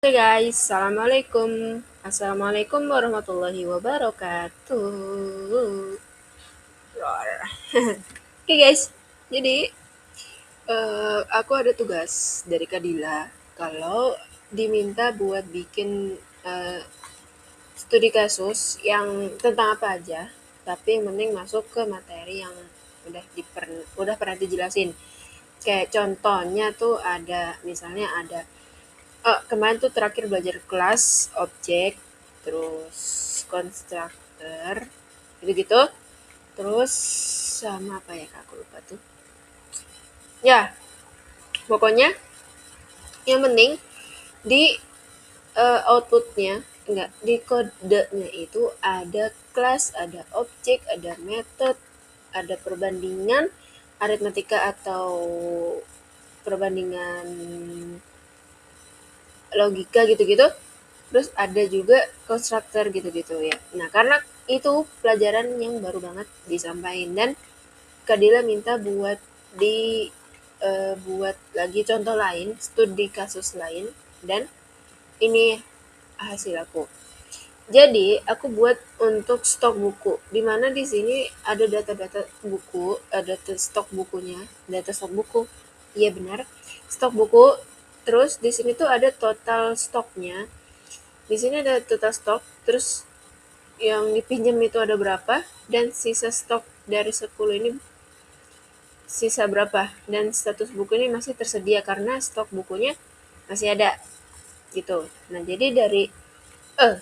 Oke guys, Assalamualaikum warahmatullahi wabarakatuh. Oke guys, jadi aku ada tugas dari Kadila kalau diminta buat bikin eh, studi kasus yang tentang apa aja, tapi yang penting masuk ke materi yang udah pernah dijelasin. Kayak contohnya tuh ada, misalnya ada kemarin tuh terakhir belajar kelas, objek, terus konstruktor, gitu-gitu. Terus sama apa ya Kak, aku lupa tuh. Ya, pokoknya yang penting di outputnya, enggak, di kodenya itu ada kelas, ada objek, ada method, ada perbandingan, aritmatika atau perbandingan logika gitu-gitu. Terus ada juga konstruktor gitu-gitu ya. Nah, karena itu pelajaran yang baru banget disampaikan dan Kadila minta buat buat lagi contoh lain, studi kasus lain, dan ini hasil aku. Jadi, aku buat untuk stok buku. Di mana di sini ada data-data buku, ada stok bukunya, data stok buku. Iya benar, stok buku. Terus di sini tuh ada total stoknya. Di sini ada total stok, terus yang dipinjam itu ada berapa, dan sisa stok dari 10 ini sisa berapa, dan status buku ini masih tersedia karena stok bukunya masih ada gitu. Nah, jadi eh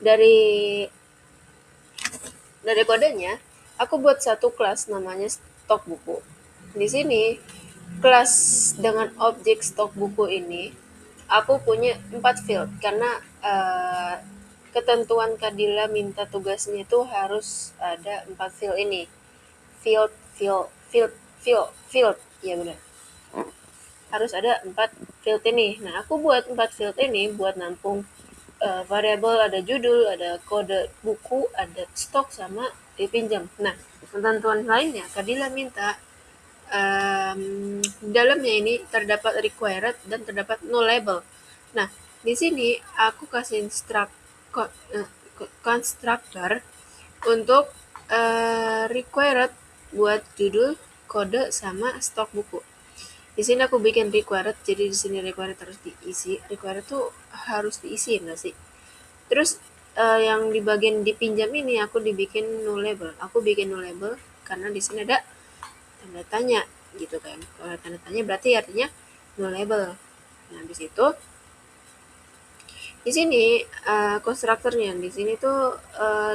dari dari kodenya aku buat satu kelas namanya stok buku. Di sini kelas dengan objek stok buku ini aku punya 4 field karena ketentuan Kadila minta tugasnya itu harus ada 4 field ini. Field, field, field, field. Ya benar. Harus ada 4 field ini. Nah, aku buat 4 field ini buat nampung variabel, ada judul, ada kode buku, ada stok, sama dipinjam. Nah, ketentuan lainnya Kadila minta dalamnya ini terdapat required dan terdapat nullable. Nah, di sini aku kasih constructor untuk required buat judul, kode, sama stok buku. Di sini aku bikin required, jadi di sini required harus diisi. Required tuh harus diisi enggak sih? Terus yang di bagian dipinjam ini aku dibikin nullable. Aku bikin nullable karena di sini ada tanda tanya gitu kan. Kalau tanda tanya berarti artinya nullable. Nah, habis itu di sini konstruktornya di sini tuh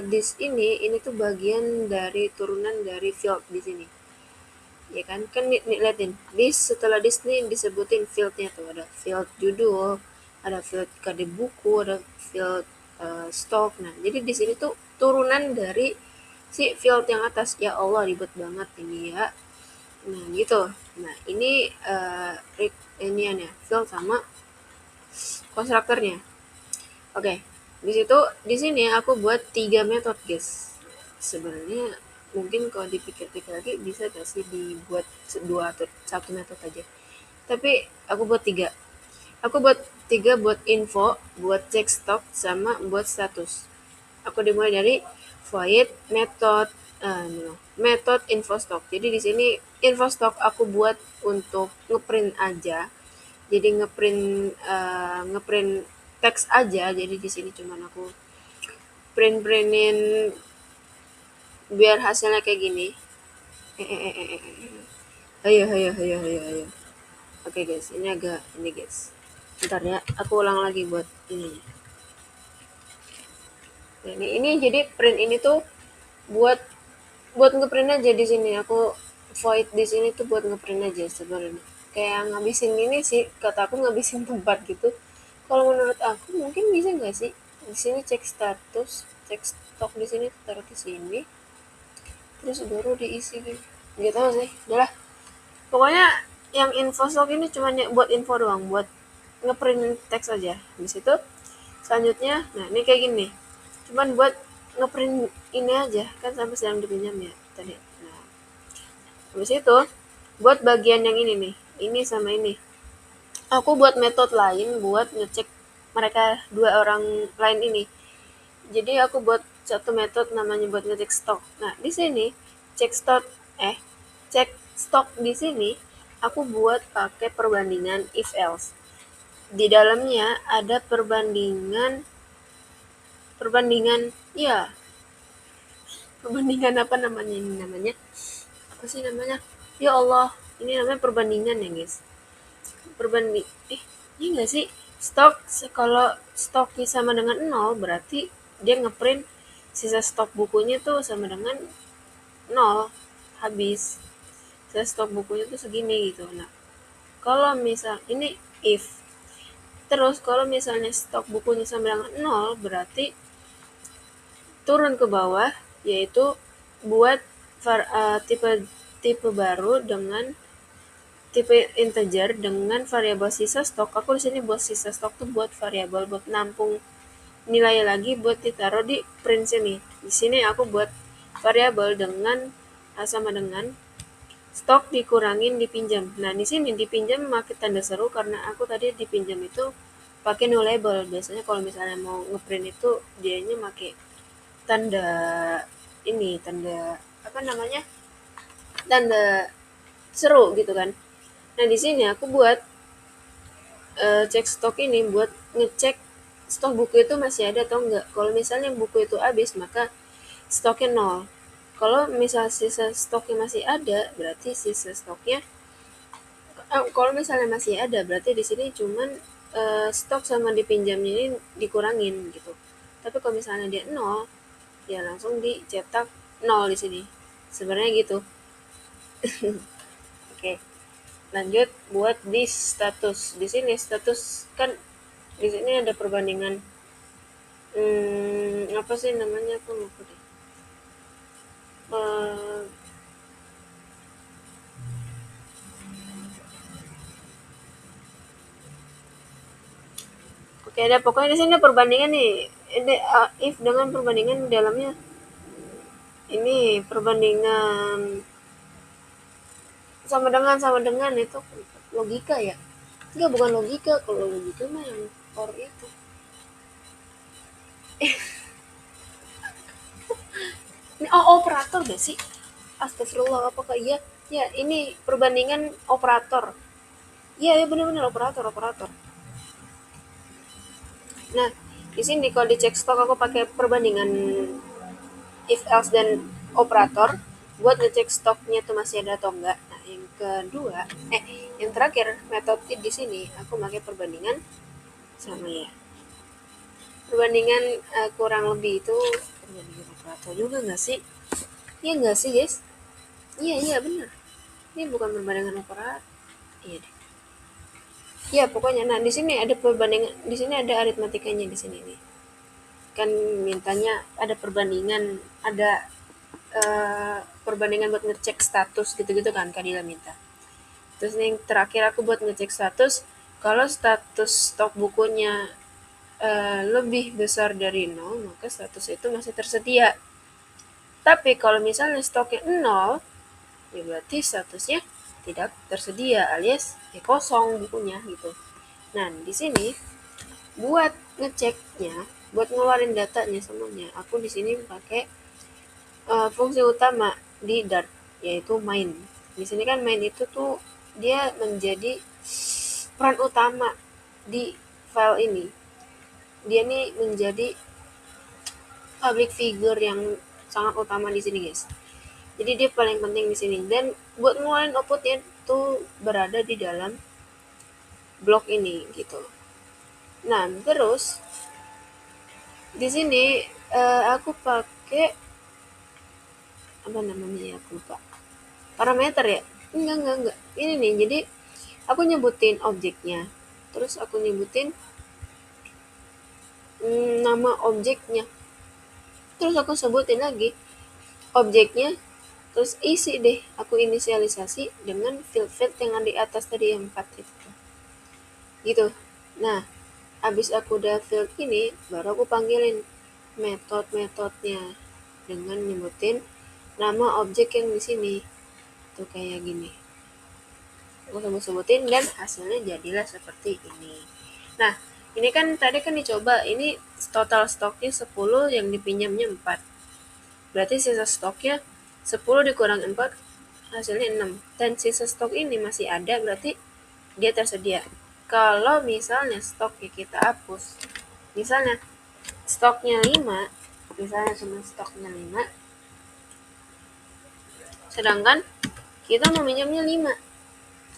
this ini tuh bagian dari turunan dari field di sini. Ya kan nih liatin this, setelah this nih disebutin fieldnya tuh ada field judul, ada field kode buku, ada field stok. Nah, jadi di sini tuh turunan dari si field yang atas. Ya Allah, ribet banget ini ya. Nah, gitu. Nah, ini iniannya field sama konstruktornya. Oke, di sini aku buat 3 metode guys. Sebenarnya mungkin kalau dipikir-pikir lagi bisa gak sih dibuat dua atau satu metode aja. Tapi aku buat 3. Aku buat 3 buat info, buat cek stok, sama buat status. Aku dimulai dari void method method info stock. Jadi di sini info stock aku buat untuk ngeprint aja. Jadi ngeprint teks aja. Jadi di sini cuman aku printin biar hasilnya kayak gini. Ayo, ayo, ayo, ayo, ayo. Oke guys, ini guys. Bentar ya, aku ulang lagi buat ini. Nah, ini jadi print ini tuh buat ngeprint aja di sini. Aku void di sini tuh buat ngeprint aja sebenarnya. Kayak ngabisin ini sih, kata aku ngabisin tempat gitu. Kalau menurut aku mungkin bisa nggak sih di sini cek status, cek stok di sini taruh di sini, terus baru diisi gitu. Nggak tahu sih, udahlah. Pokoknya yang info stok ini cuma buat info doang, buat ngeprint teks aja. Di situ selanjutnya, nah ini kayak gini. Cuman buat ngeprint ini aja, kan sampai sedang dipinjam ya tadi. Nah, habis itu buat bagian yang ini nih, ini sama ini. Aku buat metode lain buat ngecek mereka dua orang lain ini. Jadi aku buat satu metode namanya buat ngecek stok. Nah, di sini cek stok eh cek stok di sini aku buat pakai perbandingan if else. Di dalamnya ada perbandingan ya, perbandingan apa namanya ini namanya? Apa sih namanya? Ya Allah, ini namanya perbandingan ya, guys. Perbanding iya nggak sih? Stok kalau stoknya sama dengan nol berarti dia ngeprint sisa stok bukunya tuh sama dengan nol, habis. Sisa stok bukunya tuh segini gitu. Nah, kalau misal ini if terus kalau misalnya stok bukunya sama dengan nol berarti turun ke bawah, yaitu buat tipe tipe baru dengan tipe integer dengan variabel sisa stok. Aku di sini buat sisa stok tuh buat variabel buat nampung nilai lagi buat ditaruh di print sini. Di sini aku buat variabel dengan sama dengan stok dikurangin dipinjam. Nah, di sini dipinjam pakai tanda seru karena aku tadi dipinjam itu pakai no label. Biasanya kalau misalnya mau ngeprint itu dianya pakai tanda ini, tanda apa namanya? Tanda seru gitu kan. Nah, di sini aku buat cek stok ini buat ngecek stok buku itu masih ada atau enggak. Kalau misalnya buku itu habis, maka stoknya nol. Kalau misal sisa stoknya masih ada, berarti sisa stoknya kalau misalnya masih ada, berarti di sini cuman stok sama dipinjamnya ini dikurangin gitu. Tapi kalau misalnya dia nol, ya langsung dicetak nol di sini. Sebenarnya gitu. Oke, lanjut buat di status. Di sini status kan di sini ada perbandingan apa sih namanya aku lupa deh. Eh, Oke, ada pokoknya di sini perbandingan nih. Ini if dengan perbandingan di dalamnya ini perbandingan sama dengan itu logika ya. Enggak, bukan logika. Kalau logika mah yang for itu. Ini operator gak sih? Astagfirullah, apakah iya? Ya, ini perbandingan operator. Iya, ya benar-benar operator. Nah, di sini kalau dicek stok aku pakai perbandingan if else dan operator buat ngecek stoknya tuh masih ada atau enggak. Nah, yang kedua, yang terakhir metode di sini aku pakai perbandingan sama ya. Perbandingan kurang lebih itu perbandingan operator juga nggak sih? Iya nggak sih, guys? Iya benar. Ini bukan perbandingan operator. Iya deh. Ya pokoknya. Nah, di sini ada perbandingan, di sini ada aritmatikanya di sini nih. Kan mintanya ada perbandingan, ada perbandingan buat ngecek status gitu-gitu kan Kadila minta. Terus yang terakhir aku buat ngecek status, kalau status stok bukunya lebih besar dari 0, maka status itu masih tersedia. Tapi kalau misalnya stoknya 0, ya berarti statusnya tidak tersedia alias ya kosong bukunya gitu. Nah, di sini buat ngeceknya, buat ngeluarin datanya semuanya, aku di sini pakai fungsi utama di Dart yaitu main. Di sini kan main itu tuh dia menjadi peran utama di file ini. Dia nih menjadi public figure yang sangat utama di sini, guys. Jadi dia paling penting di sini dan buat ngeluarin outputnya tuh berada di dalam blok ini gitu. Nah, terus di sini aku pakai apa namanya ya, aku lupa. Parameter ya? Enggak. Ini nih, jadi aku nyebutin objeknya. Terus aku nyebutin nama objeknya. Terus aku sebutin lagi objeknya. Terus isi deh, aku inisialisasi dengan field yang ada di atas tadi yang 4 itu. Gitu. Nah, abis aku udah field ini, baru aku panggilin metodenya dengan nyebutin nama objek yang di sini. Tuh kayak gini. aku sebut-sebutin dan hasilnya jadilah seperti ini. Nah, ini kan tadi kan dicoba, ini total stoknya 10, yang dipinjamnya 4. Berarti sisa stoknya 10 dikurang 4, hasilnya 6. Dan sisa stok ini masih ada, berarti dia tersedia. Kalau misalnya stoknya kita hapus, misalnya stoknya 5, misalnya cuma stoknya 5, sedangkan kita mau minjamnya 5,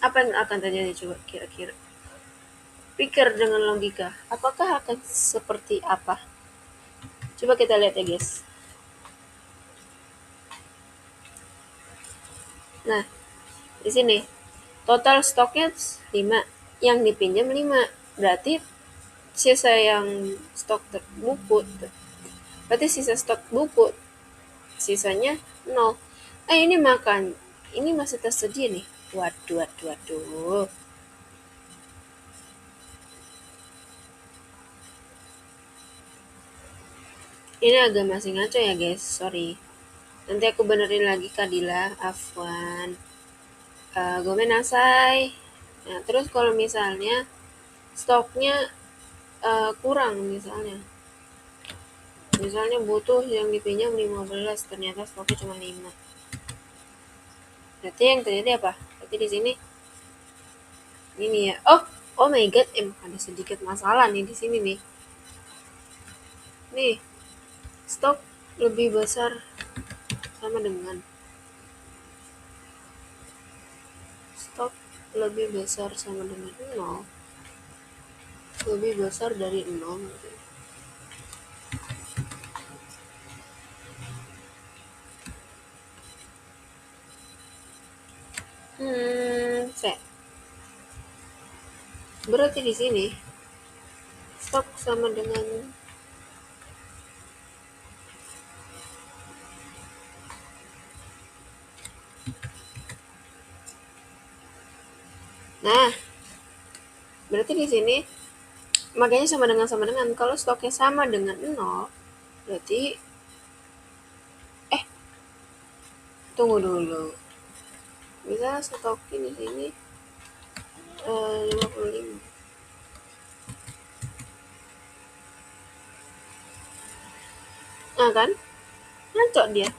apa yang akan terjadi coba kira-kira? Pikir dengan logika, apakah akan seperti apa? Coba kita lihat ya guys. Nah, di sini total stoknya 5, yang dipinjam 5, berarti sisa yang stok buku, berarti sisa stok buku sisanya 0. Ini makan, ini masih tersedia nih. Waduh, waduh, waduh. Ini agak masih ngaco ya guys, sorry. Nanti aku benerin lagi Kadila, Afwan, Gomen Asai. Nah, terus kalau misalnya stoknya kurang, misalnya butuh yang dipinjam 15, ternyata stoknya cuma 5. Berarti yang terjadi apa? Berarti di sini ini ya. Oh my god, ada sedikit masalah nih di sini nih. Nih, stok lebih besar sama dengan stok lebih besar sama dengan 0, lebih besar dari 0. Set. Berarti di sini stok sama dengan nah, berarti di sini makanya sama dengan kalau stoknya sama dengan 0, berarti tunggu dulu. Misalnya stoknya di sini 55. Nah kan? Ngaco dia.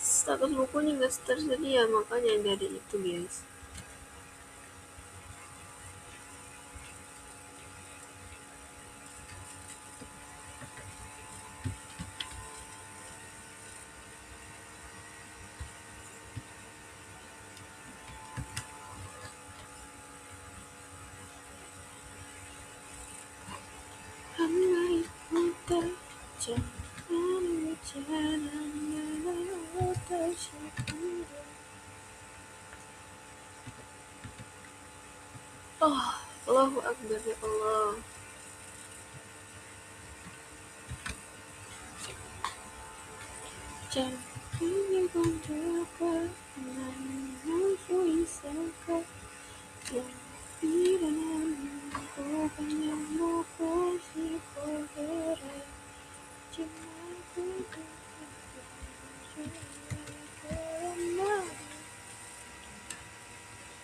Status bukunya nggak tersedia, makanya dari itu guys. Allahu Akbar ya Allah.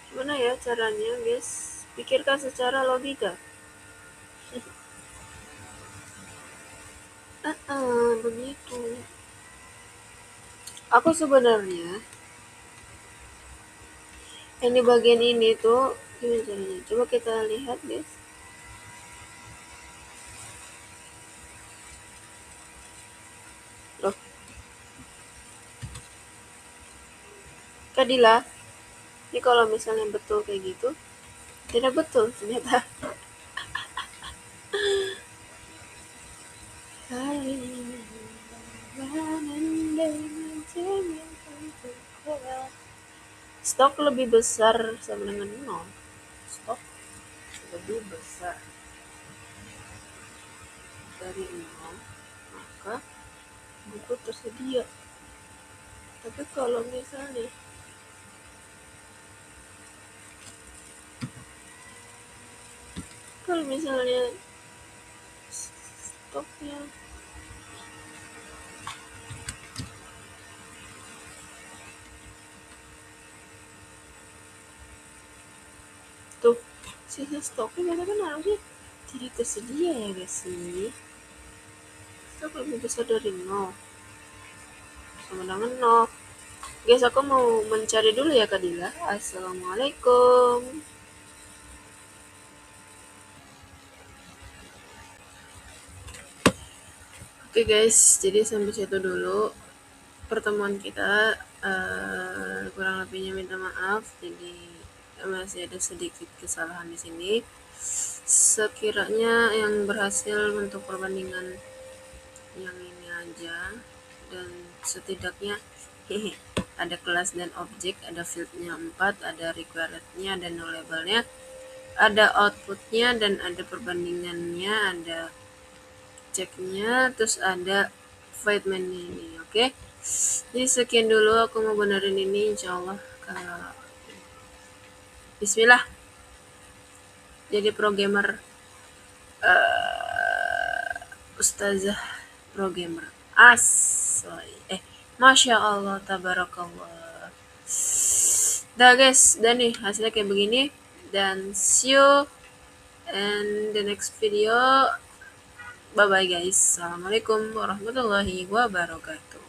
Gimana ya caranya guys? Pikirkan secara logika. Begitu. Aku sebenarnya yang di bagian ini tuh gimana caranya? Coba kita lihat guys. Loh, Kadila, ini kalau misalnya betul kayak gitu, tidak betul ternyata. Stok lebih besar sama dengan 0. Stok lebih besar dari 0, maka buku tersedia. Tapi kalau misalnya stoknya sisa stoknya kan harusnya tidak tersedia ya guys sih. Stok lebih besar dari 0 sama dengan 0. Guys, aku mau mencari dulu ya Kak Dila. Assalamualaikum. Oke guys, jadi sampai situ dulu pertemuan kita. Kurang lebihnya minta maaf. Jadi masih ada sedikit kesalahan di sini. Sekiranya yang berhasil untuk perbandingan yang ini aja, dan setidaknya ada kelas dan objek, ada fieldnya 4, ada requirednya, ada labelnya, ada outputnya, dan ada perbandingannya, ada ceknya, terus ada void main-nya ini. Oke, jadi sekian dulu, aku mau benerin ini insyaallah. Bismillah, jadi programmer, ustazah programmer Masya Allah, tabarakallah. Dah guys, dan nih hasilnya kayak begini. Dan see you in the next video. Bye bye guys. Assalamualaikum warahmatullahi wabarakatuh.